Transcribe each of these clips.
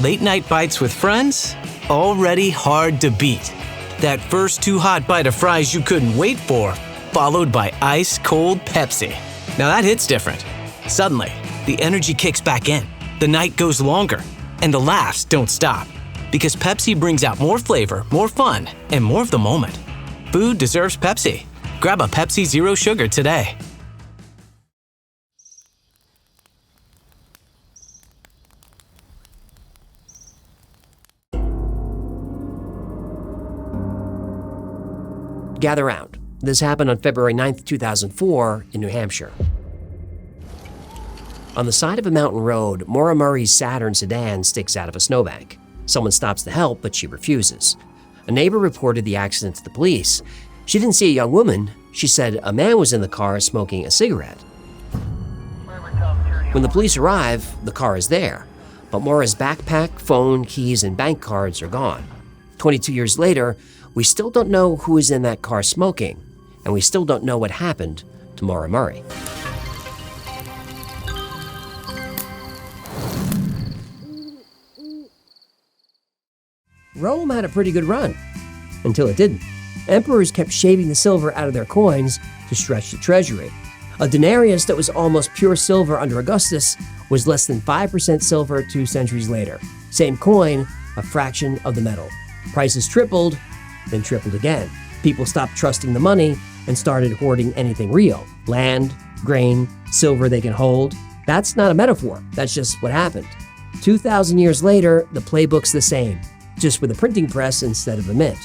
Late night bites with friends? Already hard to beat. That first too hot bite of fries you couldn't wait for, followed by ice-cold Pepsi. Now that hits different. Suddenly, the energy kicks back in, the night goes longer, and the laughs don't stop. Because Pepsi brings out more flavor, more fun, and more of the moment. Food deserves Pepsi. Grab a Pepsi Zero Sugar today. Gather round. This happened on February 9th, 2004 in New Hampshire. On the side of a mountain road, Maura Murray's Saturn sedan sticks out of a snowbank. Someone stops to help, but she refuses. A neighbor reported the accident to the police. She didn't see a young woman. She said a man was in the car smoking a cigarette. When the police arrive, the car is there, but Maura's backpack, phone, keys, and bank cards are gone. 22 years later, we still don't know who is in that car smoking, and we still don't know what happened to Maura Murray. Rome had a pretty good run, until it didn't. Emperors kept shaving the silver out of their coins to stretch the treasury. A denarius that was almost pure silver under Augustus was less than 5% silver 2 centuries later. Same coin, a fraction of the metal. Prices tripled, then tripled again. People stopped trusting the money and started hoarding anything real. Land, grain, silver they can hold. That's not a metaphor, that's just what happened. 2,000 years later, the playbook's the same, just with a printing press instead of a mint.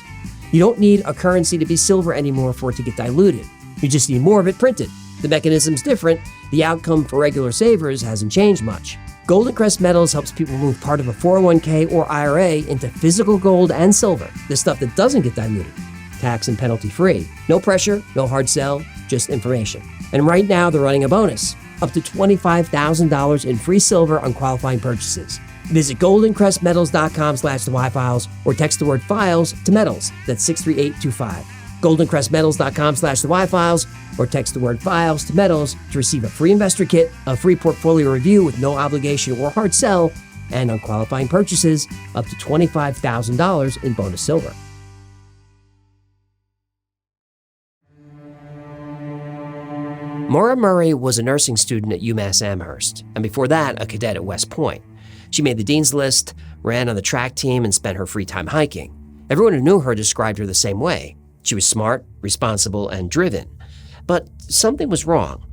You don't need a currency to be silver anymore for it to get diluted. You just need more of it printed. The mechanism's different. The outcome for regular savers hasn't changed much. Golden Crest Metals helps people move part of a 401k or IRA into physical gold and silver, the stuff that doesn't get diluted. Tax and penalty free. No pressure, no hard sell, just information. And right now they're running a bonus, up to $25,000 in free silver on qualifying purchases. Visit goldencrestmetals.com/thewhyfiles or text the word files to metals. That's 63825. goldencrestmetals.com/thewhyfiles or text the word files to metals to receive a free investor kit, a free portfolio review with no obligation or hard sell, and on qualifying purchases, up to $25,000 in bonus silver. Maura Murray was a nursing student at UMass Amherst, and before that, a cadet at West Point. She made the dean's list, ran on the track team, and spent her free time hiking. Everyone who knew her described her the same way. She was smart, responsible, and driven. But something was wrong.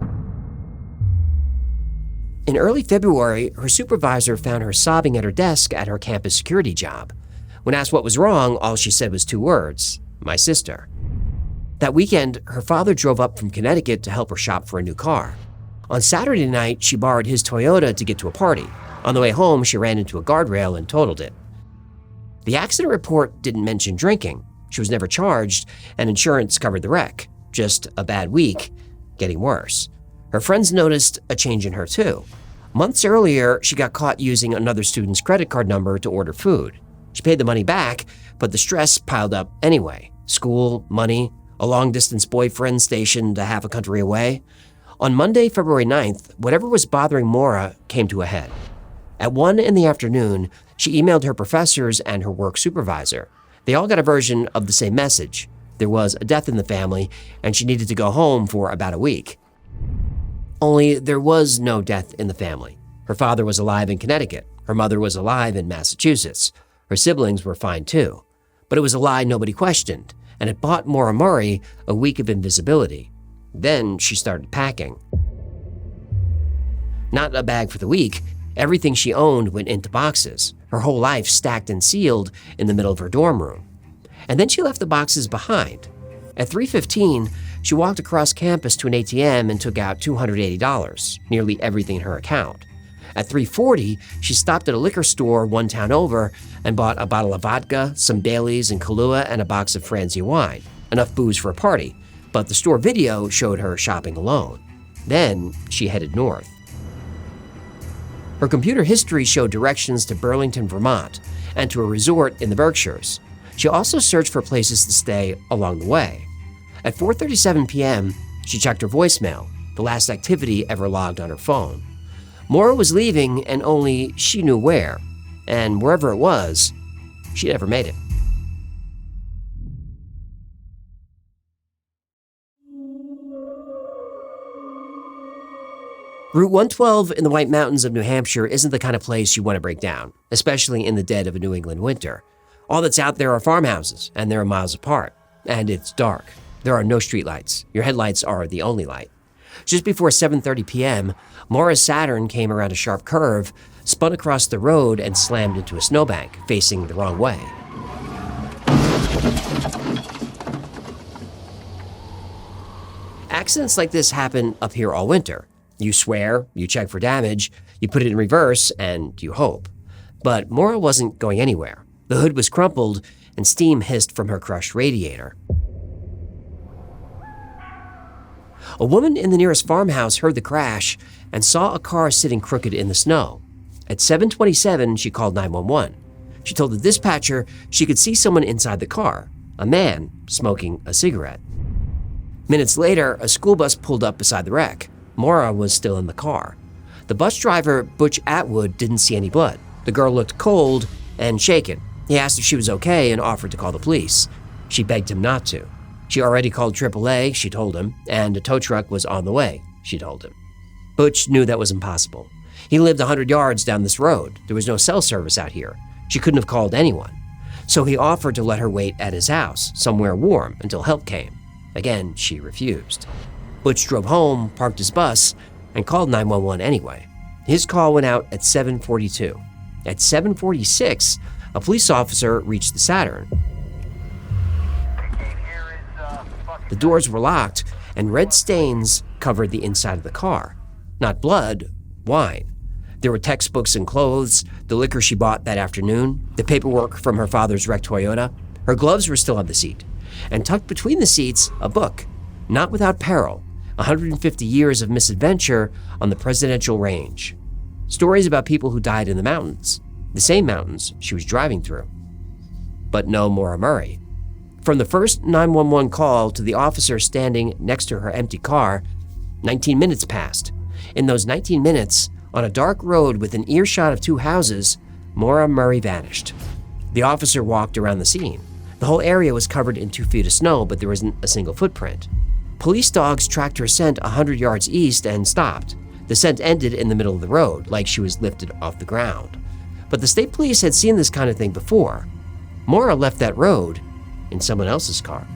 In early February, her supervisor found her sobbing at her desk at her campus security job. When asked what was wrong, all she said was 2 words: my sister. That weekend, her father drove up from Connecticut to help her shop for a new car. On Saturday night, she borrowed his Toyota to get to a party. On the way home, she ran into a guardrail and totaled it. The accident report didn't mention drinking. She was never charged, and insurance covered the wreck. Just a bad week, getting worse. Her friends noticed a change in her too. Months earlier, she got caught using another student's credit card number to order food. She paid the money back, but the stress piled up anyway. School, money, a long-distance boyfriend stationed a half a country away. On Monday, February 9th, whatever was bothering Maura came to a head. At 1 in the afternoon, she emailed her professors and her work supervisor. They all got a version of the same message. There was a death in the family, and she needed to go home for about a week. Only there was no death in the family. Her father was alive in Connecticut. Her mother was alive in Massachusetts. Her siblings were fine too. But it was a lie nobody questioned, and it bought Maura Murray a week of invisibility. Then she started packing. Not a bag for the week. Everything she owned went into boxes, her whole life stacked and sealed in the middle of her dorm room. And then she left the boxes behind. At 3:15, she walked across campus to an ATM and took out $280, nearly everything in her account. At 3:40, she stopped at a liquor store 1 town over and bought a bottle of vodka, some Baileys and Kahlua, and a box of Franzia wine, enough booze for a party, but the store video showed her shopping alone. Then she headed north. Her computer history showed directions to Burlington, Vermont, and to a resort in the Berkshires. She also searched for places to stay along the way. At 4:37 p.m., she checked her voicemail, the last activity ever logged on her phone. Maura was leaving, and only she knew where. and wherever it was, she never made it. Route 112 in the White Mountains of New Hampshire isn't the kind of place you want to break down, especially in the dead of a New England winter. All that's out there are farmhouses, and they're miles apart. And it's dark. There are no streetlights. Your headlights are the only light. Just before 7:30 p.m., Maura's Saturn came around a sharp curve, spun across the road, and slammed into a snowbank, facing the wrong way. Accidents like this happen up here all winter. You swear, you check for damage, you put it in reverse, and you hope. But Maura wasn't going anywhere. The hood was crumpled, and steam hissed from her crushed radiator. A woman in the nearest farmhouse heard the crash and saw a car sitting crooked in the snow. At 7:27, she called 911. She told the dispatcher she could see someone inside the car, a man smoking a cigarette. Minutes later, a school bus pulled up beside the wreck. Maura was still in the car. The bus driver, Butch Atwood, didn't see any blood. The girl looked cold and shaken. He asked if she was okay and offered to call the police. She begged him not to. She already called AAA, she told him, and a tow truck was on the way, she told him. Butch knew that was impossible. He lived 100 yards down this road. There was no cell service out here. She couldn't have called anyone. So he offered to let her wait at his house, somewhere warm, until help came. Again, she refused. Butch drove home, parked his bus, and called 911 anyway. His call went out at 7:42. At 7:46, a police officer reached the Saturn. The doors were locked, and red stains covered the inside of the car. Not blood, wine. There were textbooks and clothes, the liquor she bought that afternoon, the paperwork from her father's wrecked Toyota. Her gloves were still on the seat. And tucked between the seats, a book, Not Without Peril, 150 Years of Misadventure on the Presidential Range. Stories about people who died in the mountains, the same mountains she was driving through. But no Maura Murray. From the first 911 call to the officer standing next to her empty car, 19 minutes passed. In those 19 minutes, on a dark road within earshot of two houses, Maura Murray vanished. The officer walked around the scene. The whole area was covered in 2 feet of snow, but there wasn't a single footprint. Police dogs tracked her scent 100 yards east and stopped. The scent ended in the middle of the road, like she was lifted off the ground. But the state police had seen this kind of thing before. Maura left that road in someone else's car.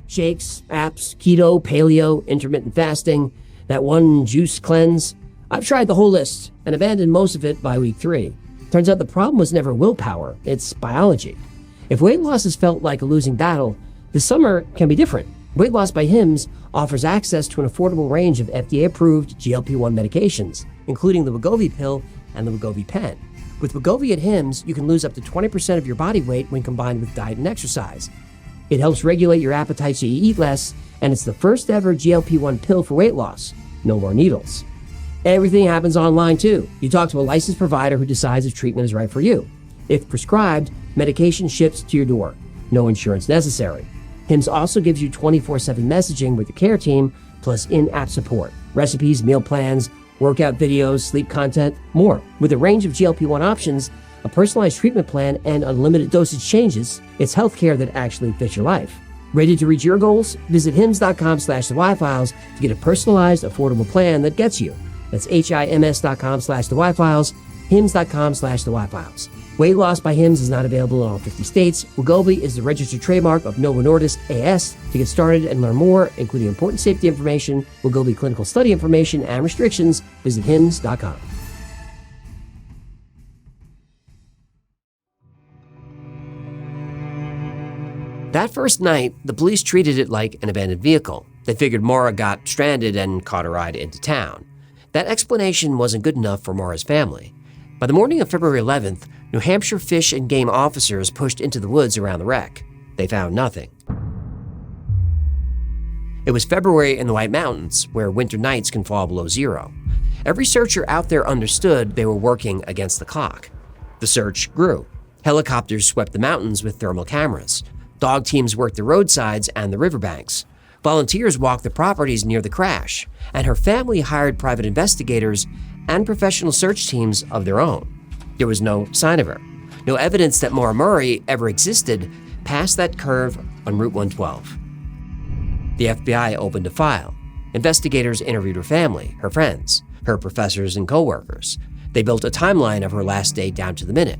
Shakes, apps, keto, paleo, intermittent fasting, that one juice cleanse. I've tried the whole list and abandoned most of it by week 3. Turns out the problem was never willpower, it's biology. If weight loss has felt like a losing battle, this summer can be different. Weight Loss by Hims offers access to an affordable range of FDA-approved GLP-1 medications, including the Wegovy pill and the Wegovy pen. With Wegovy at Hims, you can lose up to 20% of your body weight when combined with diet and exercise. It helps regulate your appetite so you eat less, and it's the first ever GLP-1 pill for weight loss. No more needles. Everything happens online too. You talk to a licensed provider who decides if treatment is right for you. If prescribed, medication ships to your door. No insurance necessary. Hims also gives you 24/7 messaging with the care team, plus in-app support, recipes, meal plans, workout videos, sleep content, more. With a range of GLP-1 options, a personalized treatment plan, and unlimited dosage changes, it's healthcare that actually fits your life. Ready to reach your goals? Visit hims.com/thewhyfiles to get a personalized, affordable plan that gets you. That's hims.com/thewhyfiles, hims.com/thewhyfiles. Weight Loss by Hims is not available in all 50 states. Wegovy is the registered trademark of Novo Nordisk AS. To get started and learn more, including important safety information, Wegovy clinical study information, and restrictions, visit hims.com. That first night, the police treated it like an abandoned vehicle. They figured Maura got stranded and caught a ride into town. That explanation wasn't good enough for Maura's family. By the morning of February 11th, New Hampshire Fish and Game officers pushed into the woods around the wreck. They found nothing. It was February in the White Mountains, where winter nights can fall below zero. Every searcher out there understood they were working against the clock. The search grew. Helicopters swept the mountains with thermal cameras. Dog teams worked the roadsides and the riverbanks. Volunteers walked the properties near the crash, and her family hired private investigators and professional search teams of their own. There was no sign of her, no evidence that Maura Murray ever existed past that curve on Route 112. The FBI opened a file. Investigators interviewed her family, her friends, her professors and coworkers. They built a timeline of her last day down to the minute.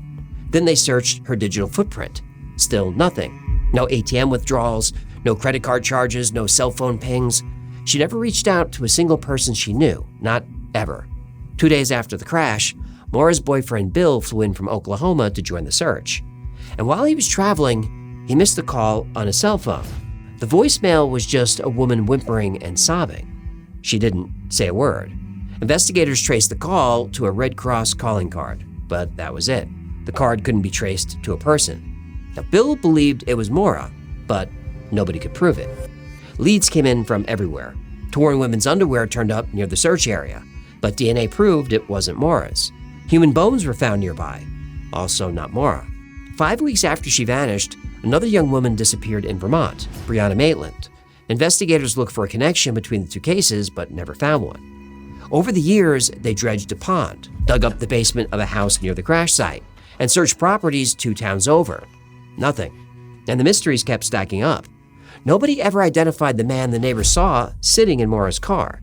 Then they searched her digital footprint. Still nothing. No ATM withdrawals, no credit card charges, no cell phone pings. She never reached out to a single person she knew, not ever. 2 days after the crash, Maura's boyfriend Bill flew in from Oklahoma to join the search. And while he was traveling, he missed a call on his cell phone. The voicemail was just a woman whimpering and sobbing. She didn't say a word. Investigators traced the call to a Red Cross calling card, but that was it. The card couldn't be traced to a person. Now, Bill believed it was Maura, but nobody could prove it. Leads came in from everywhere. Torn women's underwear turned up near the search area, but DNA proved it wasn't Maura's. Human bones were found nearby, also not Maura. 5 weeks after she vanished, another young woman disappeared in Vermont, Brianna Maitland. Investigators looked for a connection between the two cases, but never found one. Over the years, they dredged a pond, dug up the basement of a house near the crash site, and searched properties 2 towns over. Nothing. And the mysteries kept stacking up. Nobody ever identified the man the neighbors saw sitting in Maura's car.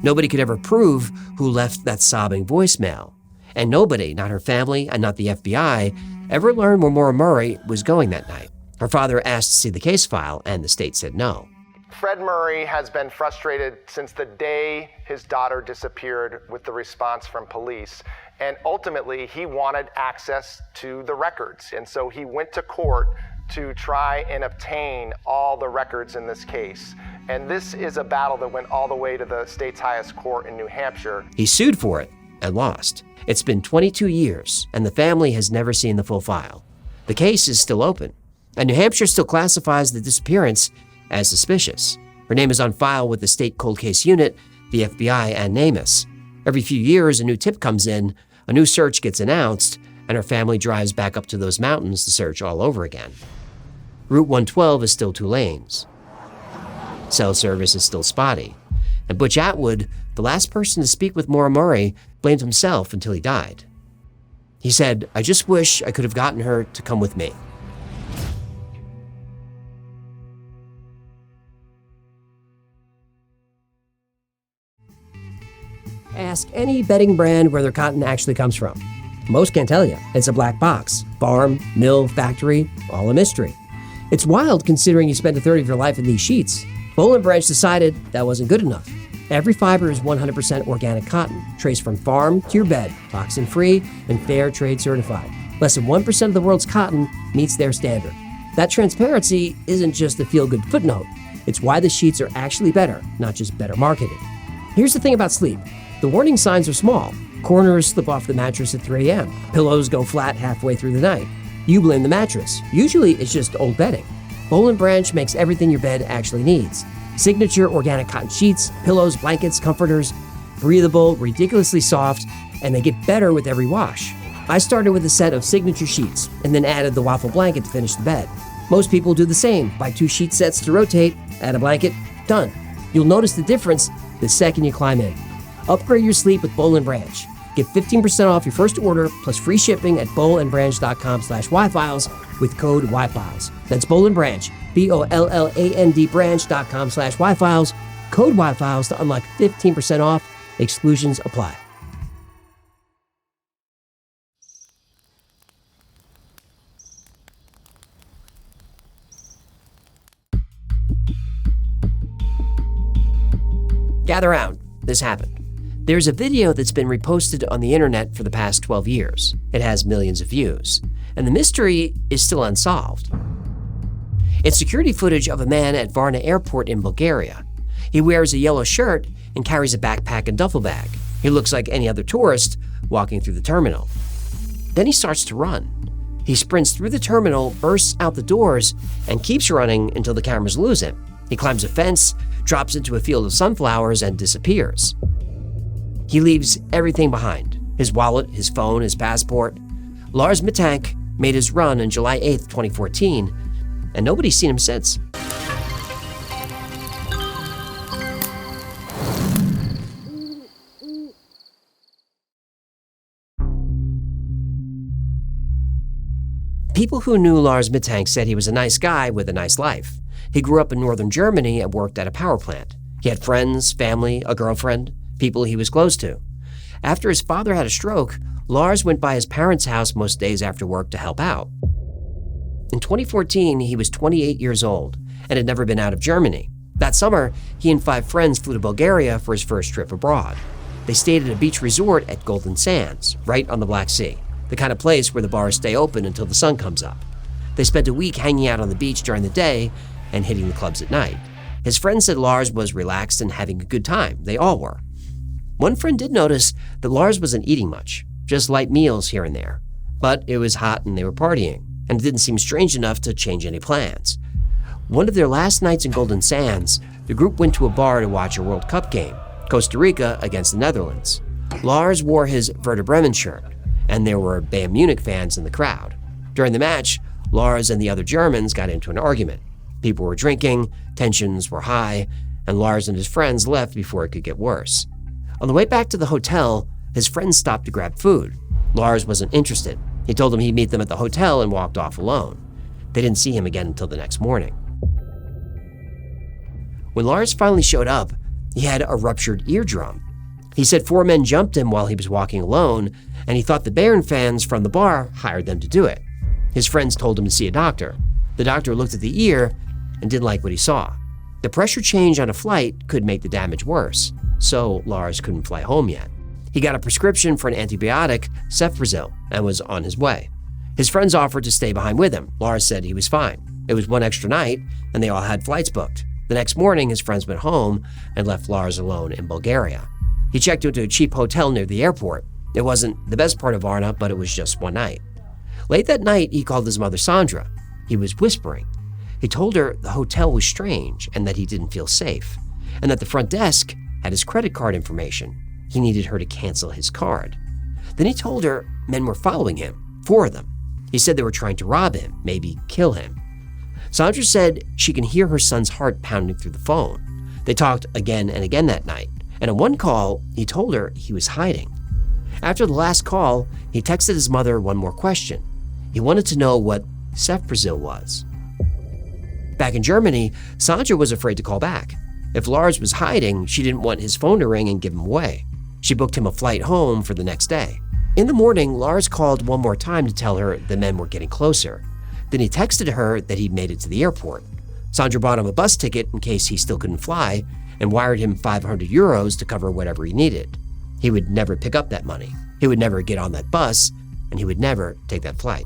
Nobody could ever prove who left that sobbing voicemail. And nobody, not her family and not the FBI, ever learned where Maura Murray was going that night. Her father asked to see the case file, and the state said no. Fred Murray has been frustrated since the day his daughter disappeared with the response from police. And ultimately, he wanted access to the records. And so he went to court to try and obtain all the records in this case. And this is a battle that went all the way to the state's highest court in New Hampshire. He sued for it and lost. It's been 22 years, and the family has never seen the full file. The case is still open, and New Hampshire still classifies the disappearance as suspicious. Her name is on file with the state cold case unit, the FBI, and NamUs. Every few years, a new tip comes in, a new search gets announced, and her family drives back up to those mountains to search all over again. Route 112 is still 2 lanes. Cell service is still spotty. And Butch Atwood, the last person to speak with Maura Murray, blamed himself until he died. He said, "I just wish I could have gotten her to come with me." Ask any bedding brand where their cotton actually comes from. Most can't tell you. It's a black box. Farm, mill, factory, all a mystery. It's wild considering you spent a third of your life in these sheets. Boll & Branch decided that wasn't good enough. Every fiber is 100% organic cotton, traced from farm to your bed, toxin-free and fair trade certified. Less than 1% of the world's cotton meets their standard. That transparency isn't just a feel-good footnote. It's why the sheets are actually better, not just better marketed. Here's the thing about sleep. The warning signs are small. Corners slip off the mattress at 3 a.m. Pillows go flat halfway through the night. You blame the mattress. Usually it's just old bedding. Boll & Branch makes everything your bed actually needs. Signature organic cotton sheets, pillows, blankets, comforters, breathable, ridiculously soft, and they get better with every wash. I started with a set of signature sheets and then added the waffle blanket to finish the bed. Most people do the same. Buy 2 sheet sets to rotate, add a blanket, done. You'll notice the difference the second you climb in. Upgrade your sleep with Boll & Branch. Get 15% off your first order plus free shipping at bollandbranch.com/yfiles with code YFiles. That's Boll & Branch, BOLLAND branch.com/YFiles, code YFiles to unlock 15% off. Exclusions apply. Gather round. This happened. There's a video that's been reposted on the internet for the past 12 years. It has millions of views, and the mystery is still unsolved. It's security footage of a man at Varna Airport in Bulgaria. He wears a yellow shirt and carries a backpack and duffel bag. He looks like any other tourist walking through the terminal. Then he starts to run. He sprints through the terminal, bursts out the doors, and keeps running until the cameras lose him. He climbs a fence, drops into a field of sunflowers, and disappears. He leaves everything behind: his wallet, his phone, his passport. Lars Mittank made his run on July 8, 2014, and nobody's seen him since. People who knew Lars Mittank said he was a nice guy with a nice life. He grew up in northern Germany and worked at a power plant. He had friends, family, a girlfriend, people he was close to. After his father had a stroke, Lars went by his parents' house most days after work to help out. In 2014, he was 28 years old and had never been out of Germany. That summer, he and 5 friends flew to Bulgaria for his first trip abroad. They stayed at a beach resort at Golden Sands, right on the Black Sea, the kind of place where the bars stay open until the sun comes up. They spent a week hanging out on the beach during the day and hitting the clubs at night. His friends said Lars was relaxed and having a good time. They all were. One friend did notice that Lars wasn't eating much, just light meals here and there. But it was hot and they were partying, and it didn't seem strange enough to change any plans. One of their last nights in Golden Sands, the group went to a bar to watch a World Cup game, Costa Rica against the Netherlands. Lars wore his Werder Bremen shirt, and there were Bayern Munich fans in the crowd. During the match, Lars and the other Germans got into an argument. People were drinking, tensions were high, and Lars and his friends left before it could get worse. On the way back to the hotel, his friends stopped to grab food. Lars wasn't interested. He told them he'd meet them at the hotel and walked off alone. They didn't see him again until the next morning. When Lars finally showed up, he had a ruptured eardrum. He said 4 men jumped him while he was walking alone, and he thought the Bayern fans from the bar hired them to do it. His friends told him to see a doctor. The doctor looked at the ear and didn't like what he saw. The pressure change on a flight could make the damage worse, so Lars couldn't fly home yet. He got a prescription for an antibiotic, cefprozil, and was on his way. His friends offered to stay behind with him. Lars said he was fine. It was one extra night, and they all had flights booked. The next morning, his friends went home and left Lars alone in Bulgaria. He checked into a cheap hotel near the airport. It wasn't the best part of Varna, but it was just one night. Late that night, he called his mother Sandra. He was whispering. He told her the hotel was strange and that he didn't feel safe, and that the front desk had his credit card information. He needed her to cancel his card. Then he told her men were following him, 4 of them. He said they were trying to rob him, maybe kill him. Sandra said she can hear her son's heart pounding through the phone. They talked again and again that night, and on one call, he told her he was hiding. After the last call, he texted his mother one more question. He wanted to know what cefprozil was. Back in Germany, Sandra was afraid to call back. If Lars was hiding, she didn't want his phone to ring and give him away. She booked him a flight home for the next day. In the morning, Lars called one more time to tell her the men were getting closer. Then he texted her that he'd made it to the airport. Sandra bought him a bus ticket in case he still couldn't fly and wired him 500 euros to cover whatever he needed. He would never pick up that money. He would never get on that bus, and he would never take that flight.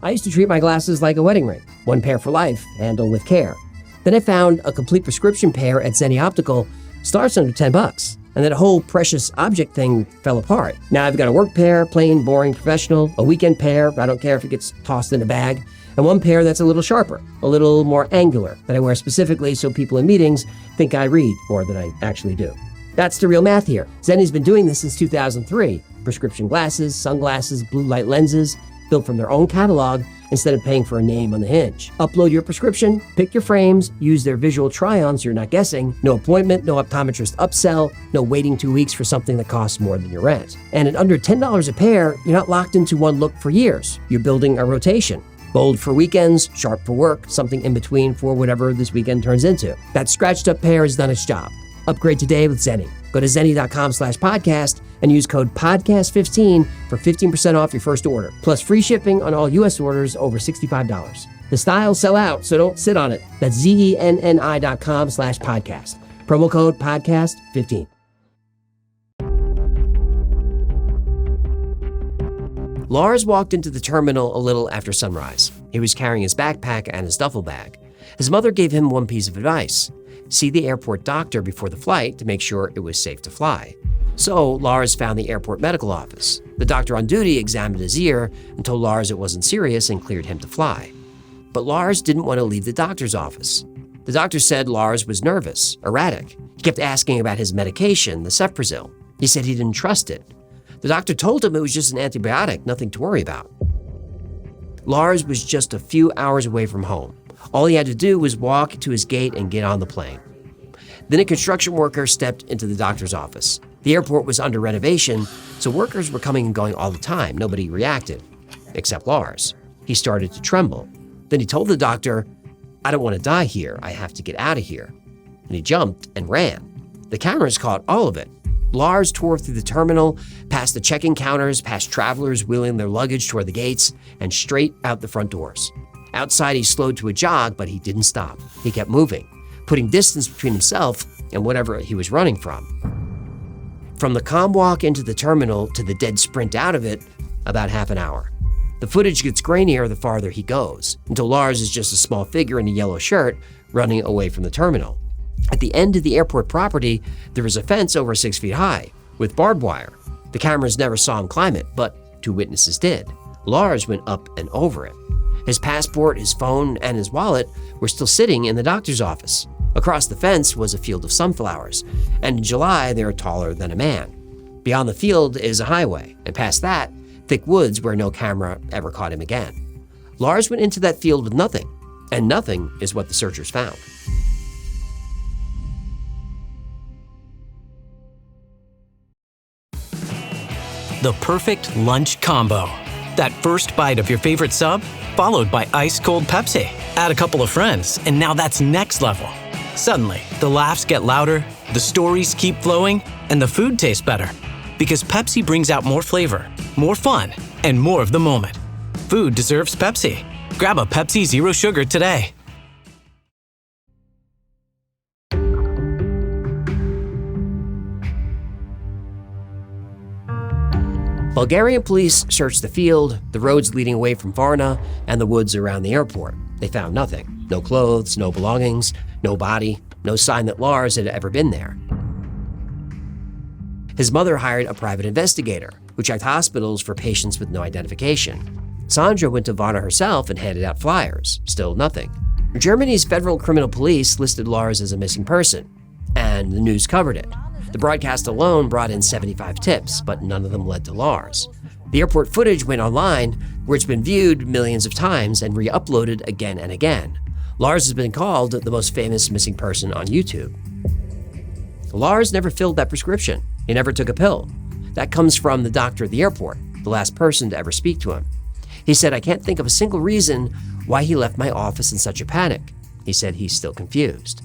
I used to treat my glasses like a wedding ring, 1 pair for life, handle with care. Then I found a complete prescription pair at Zenni Optical, starts under $10, and that whole precious object thing fell apart. Now I've got a work pair, plain, boring, professional, a weekend pair, I don't care if it gets tossed in a bag, and 1 pair that's a little sharper, a little more angular, that I wear specifically so people in meetings think I read more than I actually do. That's the real math here. Zenni's been doing this since 2003. Prescription glasses, sunglasses, blue light lenses, built from their own catalog instead of paying for a name on the hinge. Upload your prescription, pick your frames, use their visual try-on so you're not guessing. No appointment, no optometrist upsell, no waiting 2 weeks for something that costs more than your rent. And at under $10 a pair, you're not locked into one look for years. You're building a rotation. Bold for weekends, sharp for work, something in between for whatever this weekend turns into. That scratched up pair has done its job. Upgrade today with Zenni. Go to zenni.com/podcast and use code podcast15 for 15% off your first order, plus free shipping on all U.S. orders over $65. The styles sell out, so don't sit on it. That's zenni.com/podcast. Promo code podcast15. Lars walked into the terminal a little after sunrise. He was carrying his backpack and his duffel bag. His mother gave him one piece of advice: see the airport doctor before the flight to make sure it was safe to fly. So Lars found the airport medical office. The doctor on duty examined his ear and told Lars it wasn't serious and cleared him to fly. But Lars didn't want to leave the doctor's office. The doctor said Lars was nervous, erratic. He kept asking about his medication, the cefprozil. He said he didn't trust it. The doctor told him it was just an antibiotic, nothing to worry about. Lars was just a few hours away from home. All he had to do was walk to his gate and get on the plane. Then a construction worker stepped into the doctor's office. The airport was under renovation, so workers were coming and going all the time. Nobody reacted, except Lars. He started to tremble. Then he told the doctor, "I don't want to die here. I have to get out of here." And he jumped and ran. The cameras caught all of it. Lars tore through the terminal, past the check-in counters, past travelers wheeling their luggage toward the gates, and straight out the front doors. Outside, he slowed to a jog, but he didn't stop. He kept moving, putting distance between himself and whatever he was running from. From the calm walk into the terminal to the dead sprint out of it, about half an hour. The footage gets grainier the farther he goes, until Lars is just a small figure in a yellow shirt running away from the terminal. At the end of the airport property, there is a fence over 6 feet high, with barbed wire. The cameras never saw him climb it, but 2 witnesses did. Lars went up and over it. His passport, his phone, and his wallet were still sitting in the doctor's office. Across the fence was a field of sunflowers, and in July they are taller than a man. Beyond the field is a highway, and past that, thick woods where no camera ever caught him again. Lars went into that field with nothing, and nothing is what the searchers found. The perfect lunch combo. That first bite of your favorite sub, followed by ice-cold Pepsi. Add a couple of friends, and now that's next level. Suddenly, the laughs get louder, the stories keep flowing, and the food tastes better. Because Pepsi brings out more flavor, more fun, and more of the moment. Food deserves Pepsi. Grab a Pepsi Zero Sugar today. Bulgarian police searched the field, the roads leading away from Varna, and the woods around the airport. They found nothing. No clothes, no belongings, no body, no sign that Lars had ever been there. His mother hired a private investigator who checked hospitals for patients with no identification. Sandra went to Varna herself and handed out flyers. Still nothing. Germany's federal criminal police listed Lars as a missing person, and the news covered it. The broadcast alone brought in 75 tips, but none of them led to Lars. The airport footage went online, where it's been viewed millions of times and re-uploaded again and again. Lars has been called the most famous missing person on YouTube. Lars never filled that prescription. He never took a pill. That comes from the doctor at the airport, the last person to ever speak to him. He said, "I can't think of a single reason why he left my office in such a panic." He said he's still confused.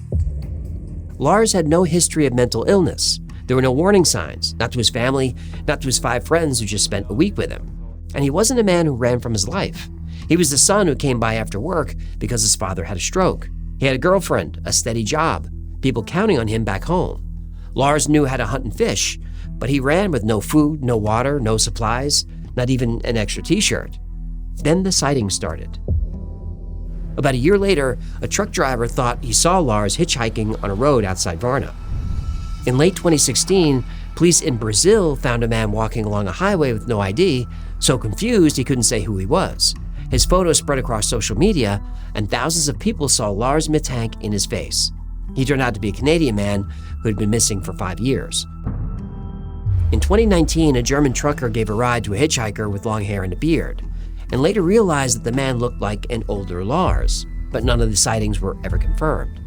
Lars had no history of mental illness. There were no warning signs, not to his family, not to his 5 friends who just spent a week with him. And he wasn't a man who ran from his life. He was the son who came by after work because his father had a stroke. He had a girlfriend, a steady job, people counting on him back home. Lars knew how to hunt and fish, but he ran with no food, no water, no supplies, not even an extra t-shirt. Then the sightings started. About a year later, a truck driver thought he saw Lars hitchhiking on a road outside Varna. In late 2016, police in Brazil found a man walking along a highway with no ID, so confused he couldn't say who he was. His photo spread across social media, and thousands of people saw Lars Mittank in his face. He turned out to be a Canadian man who had been missing for 5 years. In 2019, a German trucker gave a ride to a hitchhiker with long hair and a beard, and later realized that the man looked like an older Lars, but none of the sightings were ever confirmed.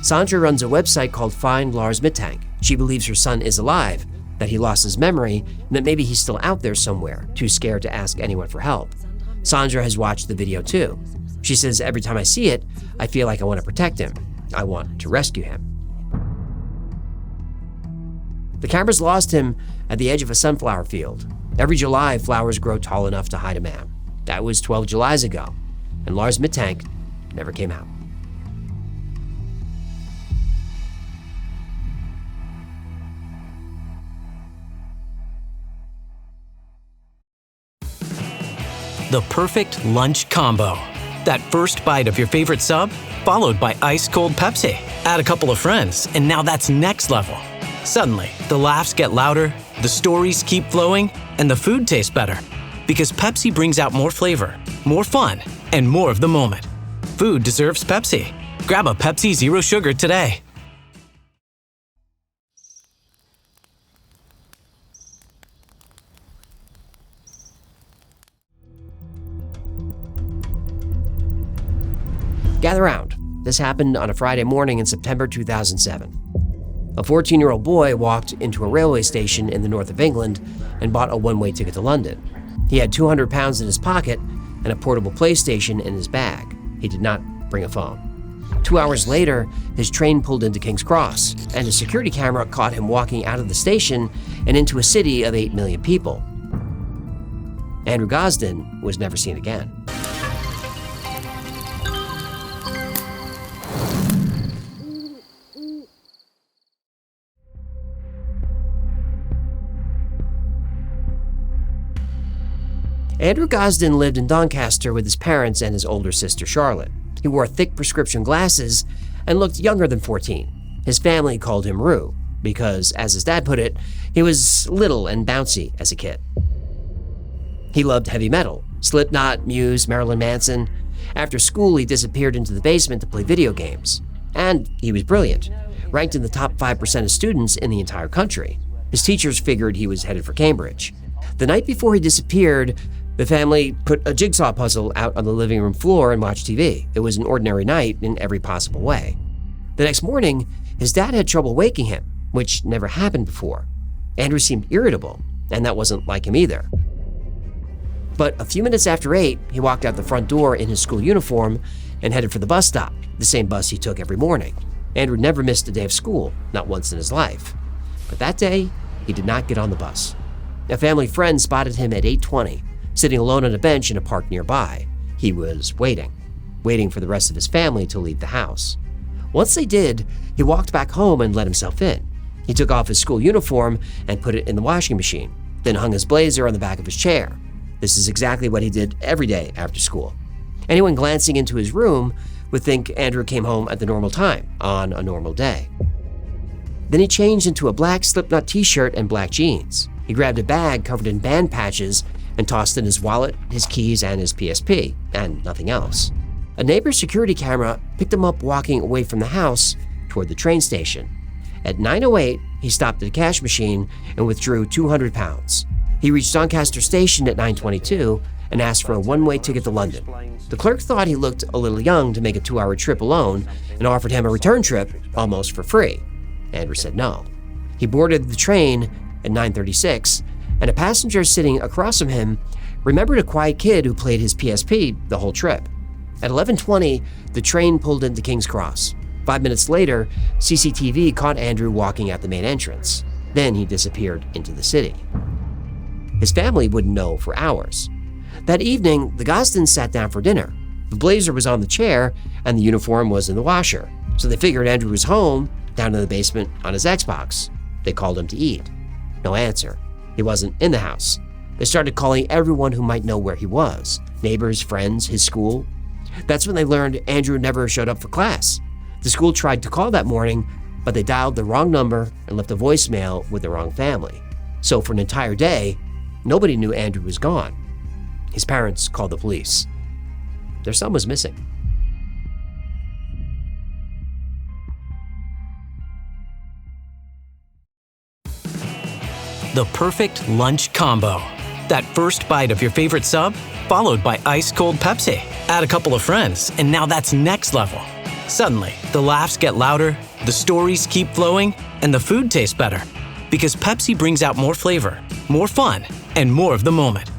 Sandra runs a website called Find Lars Mittank. She believes her son is alive, that he lost his memory, and that maybe he's still out there somewhere, too scared to ask anyone for help. Sandra has watched the video too. She says, "Every time I see it, I feel like I want to protect him. I want to rescue him." The cameras lost him at the edge of a sunflower field. Every July, flowers grow tall enough to hide a man. That was 12 Julys ago, and Lars Mittank never came out. The perfect lunch combo. That first bite of your favorite sub, followed by ice-cold Pepsi. Add a couple of friends, and now that's next level. Suddenly, the laughs get louder, the stories keep flowing, and the food tastes better. Because Pepsi brings out more flavor, more fun, and more of the moment. Food deserves Pepsi. Grab a Pepsi Zero Sugar today. Gather round. This happened on a Friday morning in September 2007. A 14-year-old boy walked into a railway station in the north of England and bought a one-way ticket to London. He had 200 pounds in his pocket and a portable PlayStation in his bag. He did not bring a phone. 2 hours later, his train pulled into King's Cross, and a security camera caught him walking out of the station and into a city of 8 million people. Andrew Gosden was never seen again. Andrew Gosden lived in Doncaster with his parents and his older sister Charlotte. He wore thick prescription glasses and looked younger than 14. His family called him Roo because, as his dad put it, he was little and bouncy as a kid. He loved heavy metal, Slipknot, Muse, Marilyn Manson. After school, he disappeared into the basement to play video games. And he was brilliant, ranked in the top 5% of students in the entire country. His teachers figured he was headed for Cambridge. The night before he disappeared, the family put a jigsaw puzzle out on the living room floor and watched TV. It was an ordinary night in every possible way. The next morning, his dad had trouble waking him, which never happened before. Andrew seemed irritable, and that wasn't like him either. But a few minutes after 8, he walked out the front door in his school uniform and headed for the bus stop, the same bus he took every morning. Andrew never missed a day of school, not once in his life. But that day, he did not get on the bus. A family friend spotted him at 8:20, sitting alone on a bench in a park nearby. He was waiting for the rest of his family to leave the house. Once they did, he walked back home and let himself in. He took off his school uniform and put it in the washing machine, then hung his blazer on the back of his chair. This is exactly what he did every day after school. Anyone glancing into his room would think Andrew came home at the normal time, on a normal day. Then he changed into a black Slipknot t-shirt and black jeans. He grabbed a bag covered in band patches and tossed in his wallet, his keys, and his PSP, and nothing else. A neighbor's security camera picked him up walking away from the house toward the train station. At 9:08, he stopped at a cash machine and withdrew 200 pounds. He reached Doncaster Station at 9:22 and asked for a one-way ticket to London. The clerk thought he looked a little young to make a 2-hour trip alone and offered him a return trip almost for free. Andrew said no. He boarded the train at 9:36, and a passenger sitting across from him remembered a quiet kid who played his PSP the whole trip. At 11:20, the train pulled into King's Cross. 5 minutes later, CCTV caught Andrew walking out the main entrance. Then he disappeared into the city. His family wouldn't know for hours. That evening, the Gosdens sat down for dinner. The blazer was on the chair, and the uniform was in the washer. So they figured Andrew was home, down in the basement on his Xbox. They called him to eat. No answer. He wasn't in the house. They started calling everyone who might know where he was. Neighbors, friends, his school. That's when they learned Andrew never showed up for class. The school tried to call that morning, but they dialed the wrong number and left a voicemail with the wrong family. So for an entire day, nobody knew Andrew was gone. His parents called the police. Their son was missing. The perfect lunch combo. That first bite of your favorite sub, followed by ice-cold Pepsi. Add a couple of friends, and now that's next level. Suddenly, the laughs get louder, the stories keep flowing, and the food tastes better. Because Pepsi brings out more flavor, more fun, and more of the moment.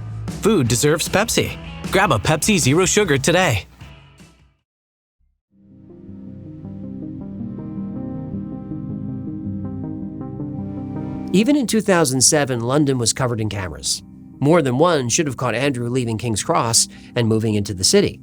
Food deserves Pepsi. Grab a Pepsi Zero Sugar today. Even in 2007, London was covered in cameras. More than one should have caught Andrew leaving King's Cross and moving into the city.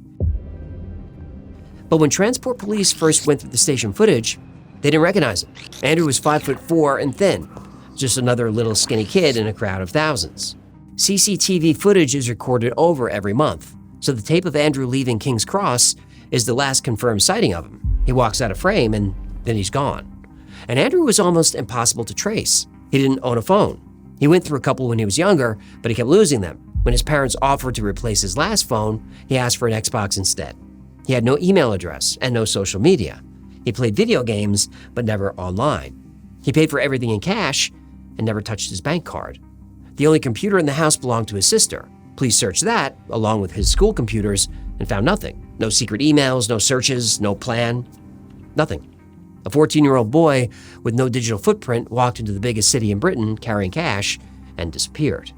But when transport police first went through the station footage, they didn't recognize him. Andrew was 5'4" and thin, just another little skinny kid in a crowd of thousands. CCTV footage is recorded over every month, so the tape of Andrew leaving King's Cross is the last confirmed sighting of him. He walks out of frame and then he's gone. And Andrew was almost impossible to trace. He didn't own a phone. He went through a couple when he was younger, but he kept losing them. When his parents offered to replace his last phone, he asked for an Xbox instead. He had no email address and no social media. He played video games, but never online. He paid for everything in cash and never touched his bank card. The only computer in the house belonged to his sister. Police searched that, along with his school computers, and found nothing. No secret emails, no searches, no plan. Nothing. A 14-year-old boy with no digital footprint walked into the biggest city in Britain carrying cash and disappeared.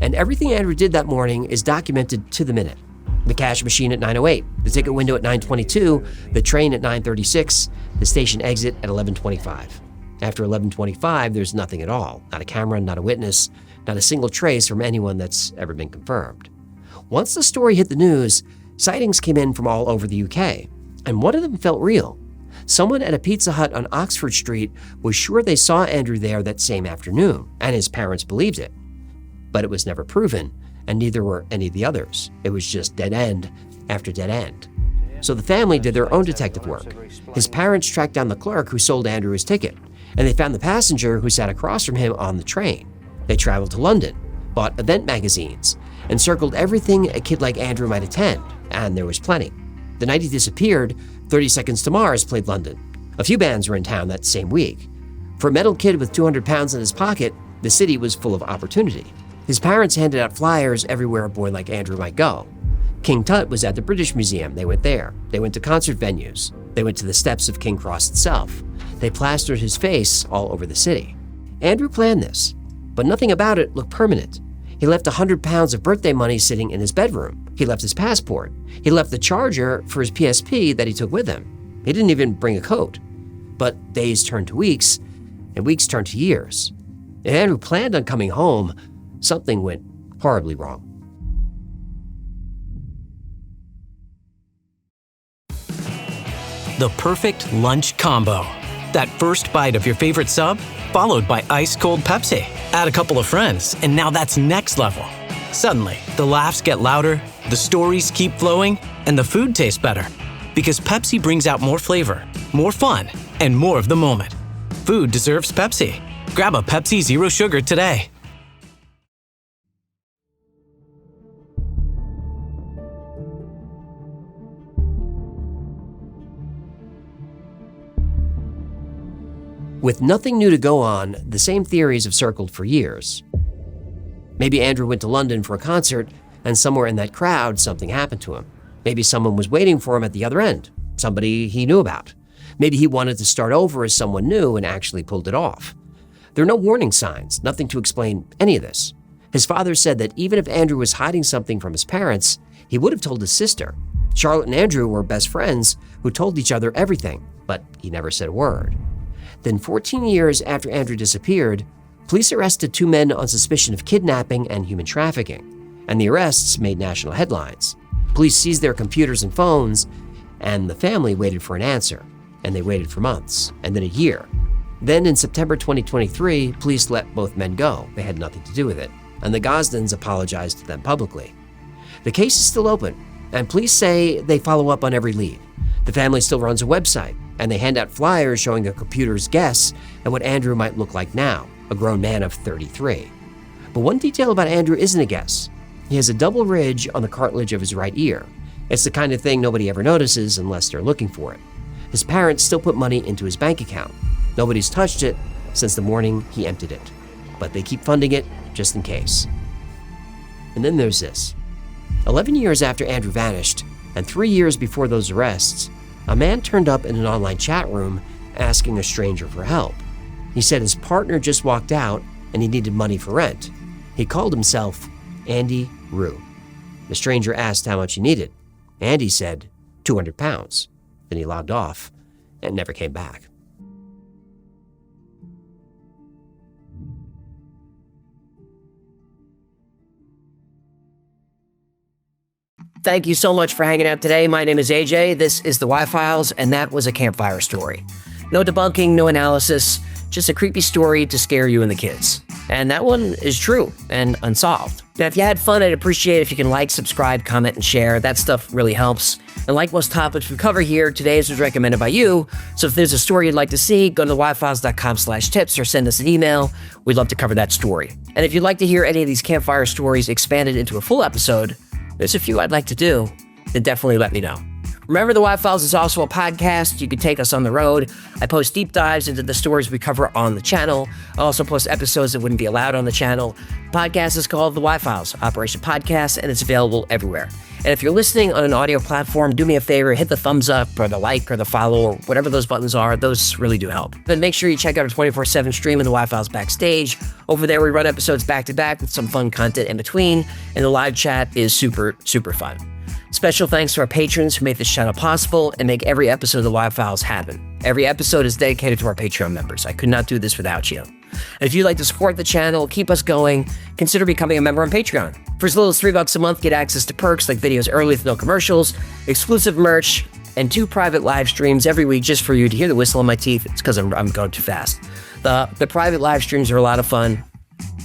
And everything Andrew did that morning is documented to the minute. The cash machine at 9:08, the ticket window at 9:22, the train at 9:36, the station exit at 11:25. After 11:25, there's nothing at all. Not a camera, not a witness, not a single trace from anyone that's ever been confirmed. Once the story hit the news, sightings came in from all over the UK, and one of them felt real. Someone at a Pizza Hut on Oxford Street was sure they saw Andrew there that same afternoon, and his parents believed it. But it was never proven, and neither were any of the others. It was just dead end after dead end. So the family did their own detective work. His parents tracked down the clerk who sold Andrew his ticket, and they found the passenger who sat across from him on the train. They traveled to London, bought event magazines, and circled everything a kid like Andrew might attend, and there was plenty. The night he disappeared, 30 Seconds to Mars played London. A few bands were in town that same week. For a metal kid with 200 pounds in his pocket, the city was full of opportunity. His parents handed out flyers everywhere a boy like Andrew might go. King Tut was at the British Museum. They went there. They went to concert venues. They went to the steps of King Cross itself. They plastered his face all over the city. Andrew planned this, but nothing about it looked permanent. He left 100 pounds of birthday money sitting in his bedroom. He left his passport. He left the charger for his PSP that he took with him. He didn't even bring a coat. But days turned to weeks, and weeks turned to years. If Andrew planned on coming home, something went horribly wrong. The perfect lunch combo. That first bite of your favorite sub, followed by ice-cold Pepsi. Add a couple of friends, and now that's next level. Suddenly, the laughs get louder, the stories keep flowing, and the food tastes better. Because Pepsi brings out more flavor, more fun, and more of the moment. Food deserves Pepsi. Grab a Pepsi Zero Sugar today. With nothing new to go on, the same theories have circled for years. Maybe Andrew went to London for a concert, and somewhere in that crowd, something happened to him. Maybe someone was waiting for him at the other end, somebody he knew about. Maybe he wanted to start over as someone new and actually pulled it off. There are no warning signs, nothing to explain any of this. His father said that even if Andrew was hiding something from his parents, he would have told his sister. Charlotte and Andrew were best friends who told each other everything, but he never said a word. Then 14 years after Andrew disappeared, police arrested 2 men on suspicion of kidnapping and human trafficking, and the arrests made national headlines. Police seized their computers and phones, and the family waited for an answer, and they waited for months, and then a year. Then in September 2023, police let both men go. They had nothing to do with it, and the Gosdens apologized to them publicly. The case is still open, and police say they follow up on every lead. The family still runs a website, and they hand out flyers showing a computer's guess at what Andrew might look like now, a grown man of 33. But one detail about Andrew isn't a guess. He has a double ridge on the cartilage of his right ear. It's the kind of thing nobody ever notices unless they're looking for it. His parents still put money into his bank account. Nobody's touched it since the morning he emptied it, but they keep funding it just in case. And then there's this. 11 years after Andrew vanished, and 3 years before those arrests, a man turned up in an online chat room asking a stranger for help. He said his partner just walked out and he needed money for rent. He called himself Andy Rue. The stranger asked how much he needed. Andy said 200 pounds. Then he logged off and never came back. Thank you so much for hanging out today. My name is AJ. This is the Y-Files, and that was a campfire story. No debunking, no analysis, just a creepy story to scare you and the kids. And that one is true and unsolved. Now, if you had fun, I'd appreciate it if you can like, subscribe, comment, and share. That stuff really helps. And like most topics we cover here, today's was recommended by you. So if there's a story you'd like to see, go to yfiles.com/tips or send us an email. We'd love to cover that story. And if you'd like to hear any of these campfire stories expanded into a full episode, there's a few I'd like to do, then definitely let me know. Remember, the Y-Files is also a podcast. You can take us on the road. I post deep dives into the stories we cover on the channel. I also post episodes that wouldn't be allowed on the channel. The podcast is called The Y-Files, Operation Podcast, and it's available everywhere. And if you're listening on an audio platform, do me a favor, hit the thumbs up or the like or the follow or whatever those buttons are. Those really do help. Then make sure you check out our 24/7 stream in the Y-Files Backstage. Over there, we run episodes back-to-back with some fun content in between, and the live chat is super, super fun. Special thanks to our patrons who make this channel possible and make every episode of the Y-Files happen. Every episode is dedicated to our Patreon members. I could not do this without you. And if you'd like to support the channel, keep us going, consider becoming a member on Patreon. For as little as $3 a month, get access to perks like videos early with no commercials, exclusive merch, and 2 private live streams every week just for you to hear the whistle in my teeth. It's because I'm going too fast. The private live streams are a lot of fun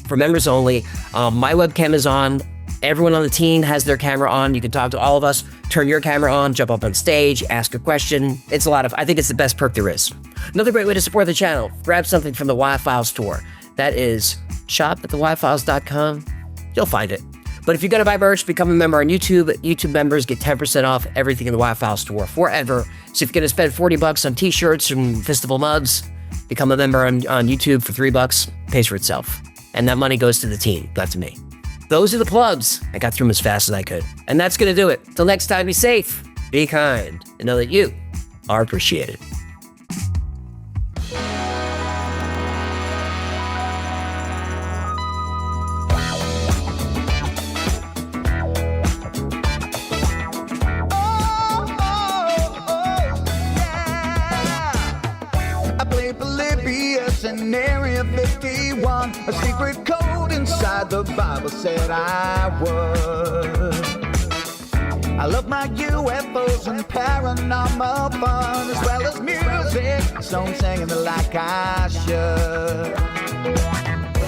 for members only. My webcam is on. Everyone on the team has their camera on. You can talk to all of us, turn your camera on, jump up on stage, ask a question. It's a lot of, I think it's the best perk there is. Another great way to support the channel, grab something from the Y-Files store. That is shop@theyfiles.com. You'll find it. But if you're going to buy merch, become a member on YouTube. YouTube members get 10% off everything in the Y-Files store forever. So if you're going to spend $40 on t-shirts and Festival mugs, become a member on YouTube for $3, pays for itself. And that money goes to the team, not to me. Those are the plugs. I got through them as fast as I could. And that's going to do it. Till next time, be safe, be kind, and know that you are appreciated. In Area 51, a secret code inside the Bible said I would. I love my UFOs and paranormal fun, as well as music, so I'm singing it like I should.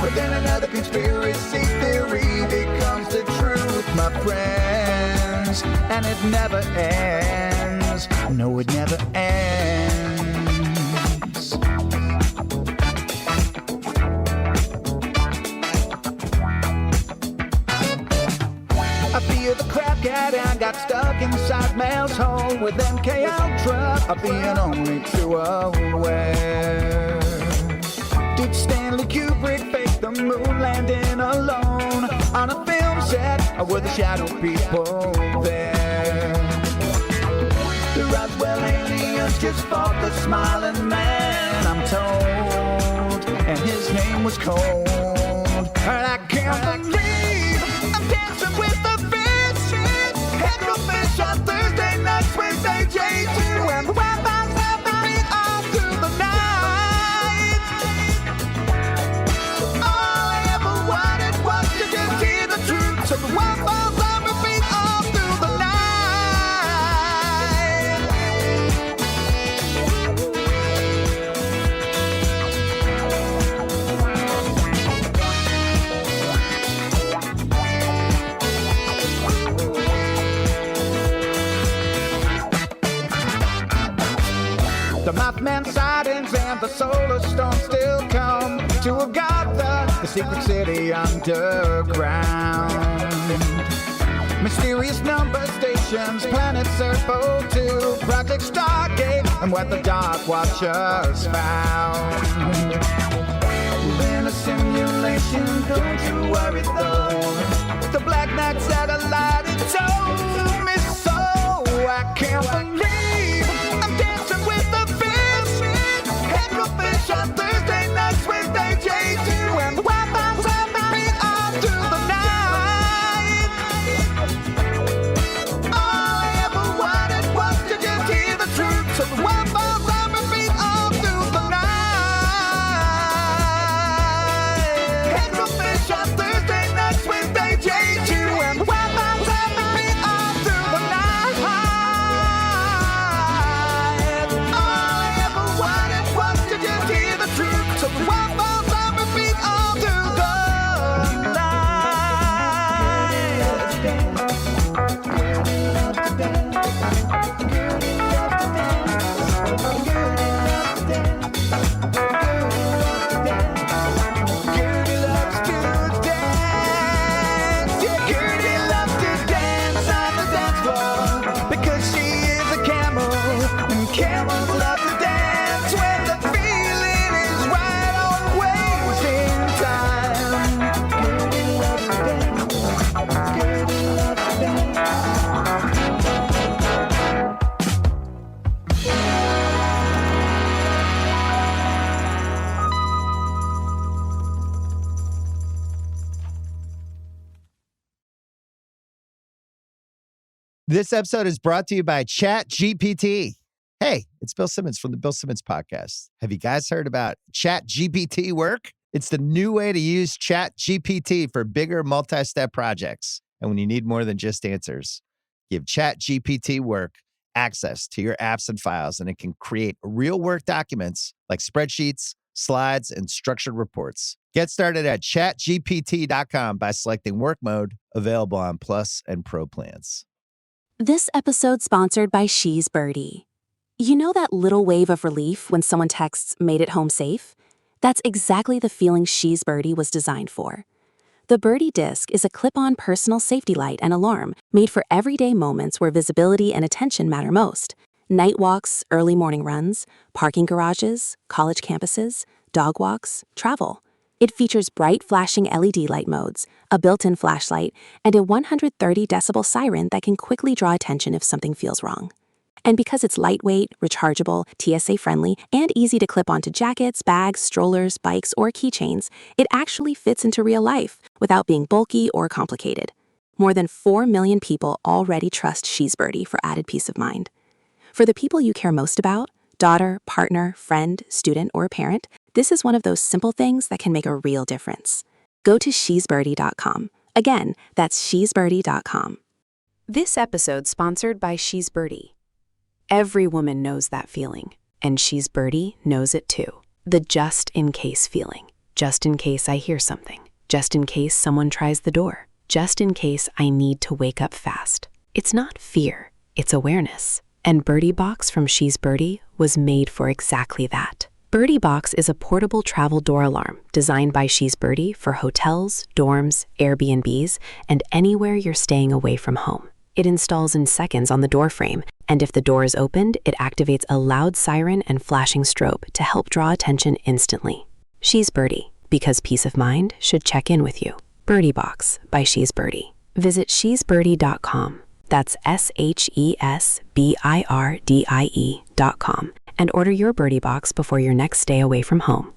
But then another conspiracy theory becomes the truth, my friends, and it never ends. No, it never ends. I feel the crap and got stuck inside Mel's hole with MK Ultra of being only too aware. Did Stanley Kubrick fake the moon landing alone on a film set, or were the shadow people there? The Roswell aliens just fought the smiling man, I'm told, and his name was Cold. And I can't believe I'm dancing with the fish. Head to fish on Thursday nights, Wednesday J2, and the Wi-Fi's have the beat all through the night. All I ever wanted was to just hear the truth, so the Wi-Fi's have the beat all through the night. The Mothman sightings and the solar storm still come to Agatha, the secret city underground. Mysterious number stations, planet Serpo 2, Project Stargate, and what the Dark Watchers found. We're in a simulation, don't you worry though. The Black Knight satellite, it told me so. I can't believe I'm dancing with the fish. Head to fish on Thursday nights, Wednesday J2, and the Wi-Fi's have the beat all through the night. All I ever wanted was to just hear the truth, so the Wi-Fi's have the beat all through the night. Head to fish on Thursday nights, Wednesday J2, and the Wi-Fi's have the beat This episode is brought to you by ChatGPT. Hey, it's Bill Simmons from the Bill Simmons Podcast. Have you guys heard about ChatGPT work? It's the new way to use ChatGPT for bigger multi-step projects. And when you need more than just answers, give ChatGPT work access to your apps and files, and it can create real work documents like spreadsheets, slides, and structured reports. Get started at chatgpt.com by selecting work mode, available on Plus and Pro plans. This episode sponsored by She's Birdie. You know that little wave of relief when someone texts, "Made it home safe"? That's exactly the feeling She's Birdie was designed for. The Birdie Disc is a clip-on personal safety light and alarm made for everyday moments where visibility and attention matter most. Night walks, early morning runs, parking garages, college campuses, dog walks, travel. It features bright flashing LED light modes, a built-in flashlight, and a 130 decibel siren that can quickly draw attention if something feels wrong. And because it's lightweight, rechargeable, TSA-friendly, and easy to clip onto jackets, bags, strollers, bikes, or keychains, it actually fits into real life without being bulky or complicated. More than 4 million people already trust She's Birdie for added peace of mind. For the people you care most about, daughter, partner, friend, student, or parent, this is one of those simple things that can make a real difference. Go to shesbirdie.com. Again, that's shesbirdie.com. This episode sponsored by She's Birdie. Every woman knows that feeling, and She's Birdie knows it too. The just-in-case feeling. Just in case I hear something. Just in case someone tries the door. Just in case I need to wake up fast. It's not fear, it's awareness. And Birdie Box from She's Birdie was made for exactly that. Birdie Box is a portable travel door alarm designed by She's Birdie for hotels, dorms, Airbnbs, and anywhere you're staying away from home. It installs in seconds on the door frame, and if the door is opened, it activates a loud siren and flashing strobe to help draw attention instantly. She's Birdie, because peace of mind should check in with you. Birdie Box by She's Birdie. Visit shesbirdie.com. That's shesbirdie.com, and order your Birdie Box before your next stay away from home.